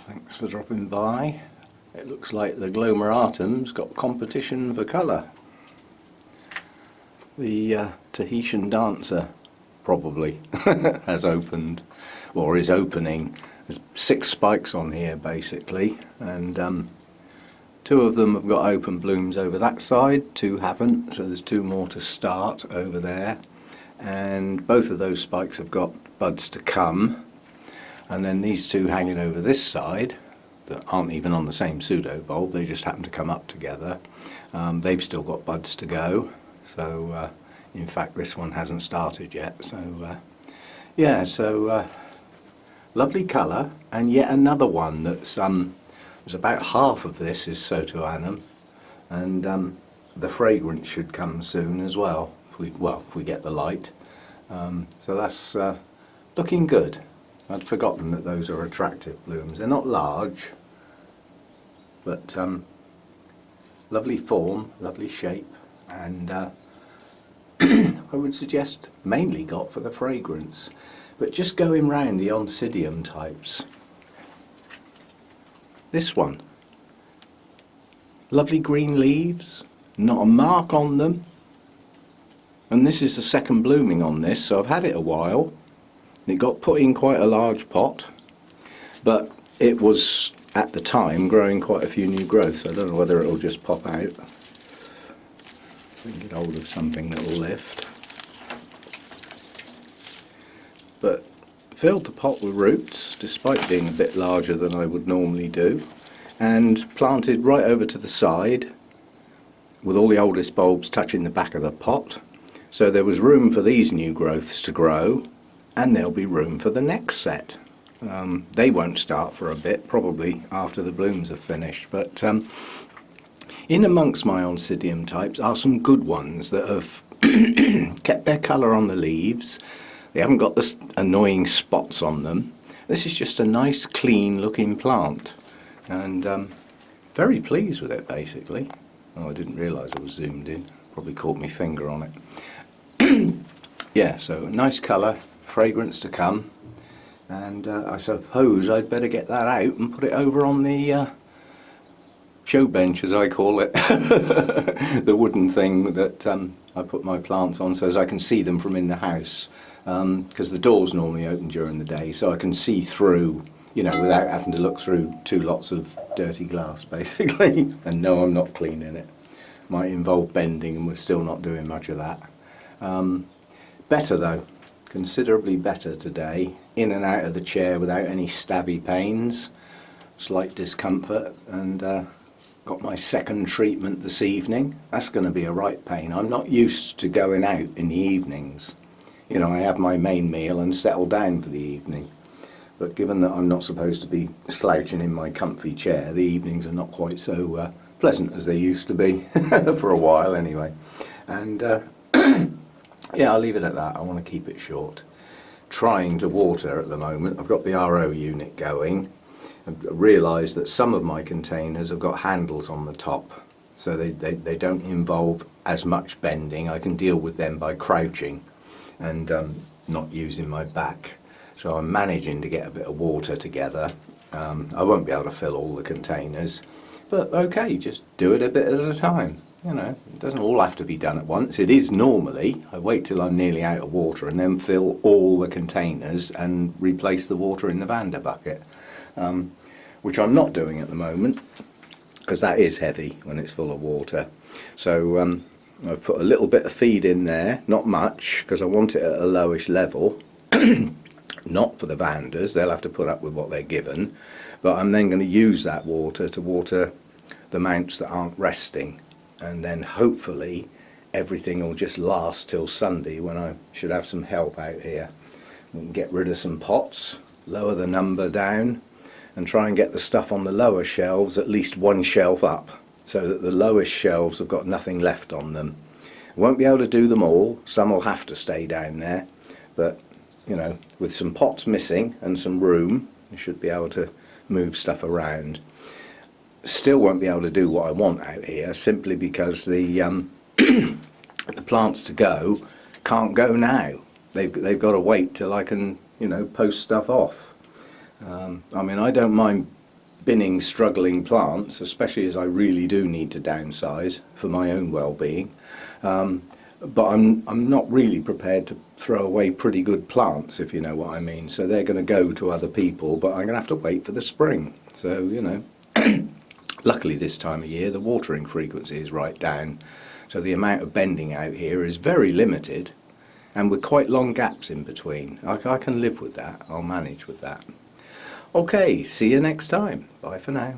thanks for dropping by. It looks like the glomeratum's got competition for colour. The Tahitian Dancer probably has opened, or is opening. There's 6 spikes on here basically, and 2 of them have got open blooms over that side, 2 haven't, so there's 2 more to start over there, and both of those spikes have got buds to come. And then these 2 hanging over this side that aren't even on the same pseudo bulb, they just happen to come up together. They've still got buds to go, so in fact this one hasn't started yet. So yeah, so lovely colour, and yet another one that's there's about half of this is Sotoanum, and the fragrance should come soon as well. If we get the light, so that's looking good. I'd forgotten that those are attractive blooms. They're not large, but lovely form, lovely shape, and I would suggest mainly got for the fragrance. But just going round the Oncidium types, this one, lovely green leaves, not a mark on them, and this is the second blooming on this, so I've had it a while. It got put in quite a large pot, but it was at the time growing quite a few new growths. I don't know whether it'll just pop out. I can get hold of something that will lift. But filled the pot with roots, despite being a bit larger than I would normally do, and planted right over to the side with all the oldest bulbs touching the back of the pot. So there was room for these new growths to grow, and there'll be room for the next set. They won't start for a bit, probably after the blooms are finished, but in amongst my Oncidium types are some good ones that have kept their colour on the leaves. They haven't got the annoying spots on them. This is just a nice clean looking plant, and very pleased with it basically. Oh, I didn't realise I was zoomed in, probably caught my finger on it. Yeah, so nice colour, fragrance to come, and I suppose I'd better get that out and put it over on the show bench, as I call it, the wooden thing that I put my plants on so as I can see them from in the house, because the door's normally open during the day, so I can see through, you know, without having to look through 2 lots of dirty glass basically. And no, I'm not cleaning it. Might involve bending, and we're still not doing much of that. Better though, considerably better today, in and out of the chair without any stabby pains, slight discomfort, and got my second treatment this evening. That's going to be a right pain. I'm not used to going out in the evenings. You know, I have my main meal and settle down for the evening, but given that I'm not supposed to be slouching in my comfy chair, the evenings are not quite so pleasant as they used to be for a while anyway. And yeah, I'll leave it at that. I want to keep it short. Trying to water at the moment. I've got the RO unit going. I've realised that some of my containers have got handles on the top, so they don't involve as much bending. I can deal with them by crouching and not using my back. So I'm managing to get a bit of water together. I won't be able to fill all the containers, but okay, just do it a bit at a time. You know, it doesn't all have to be done at once. It is normally. I wait till I'm nearly out of water and then fill all the containers and replace the water in the Vander bucket, which I'm not doing at the moment because that is heavy when it's full of water. So I've put a little bit of feed in there, not much, because I want it at a lowish level. Not for the Vanders, they'll have to put up with what they're given, but I'm then going to use that water to water the mounts that aren't resting. And then hopefully everything will just last till Sunday, when I should have some help out here. We can get rid of some pots, lower the number down, and try and get the stuff on the lower shelves at least 1 shelf up, so that the lowest shelves have got nothing left on them. I won't be able to do them all, some will have to stay down there, but you know, with some pots missing and some room, you should be able to move stuff around. Still won't be able to do what I want out here, simply because the the plants to go can't go now. They've got to wait till I can, you know, post stuff off. I mean, I don't mind binning struggling plants, especially as I really do need to downsize for my own well-being. But I'm not really prepared to throw away pretty good plants, if you know what I mean. So they're going to go to other people, but I'm going to have to wait for the spring. So, you know, luckily this time of year the watering frequency is right down. So the amount of bending out here is very limited, and with quite long gaps in between. I can live with that. I'll manage with that. Okay, see you next time. Bye for now.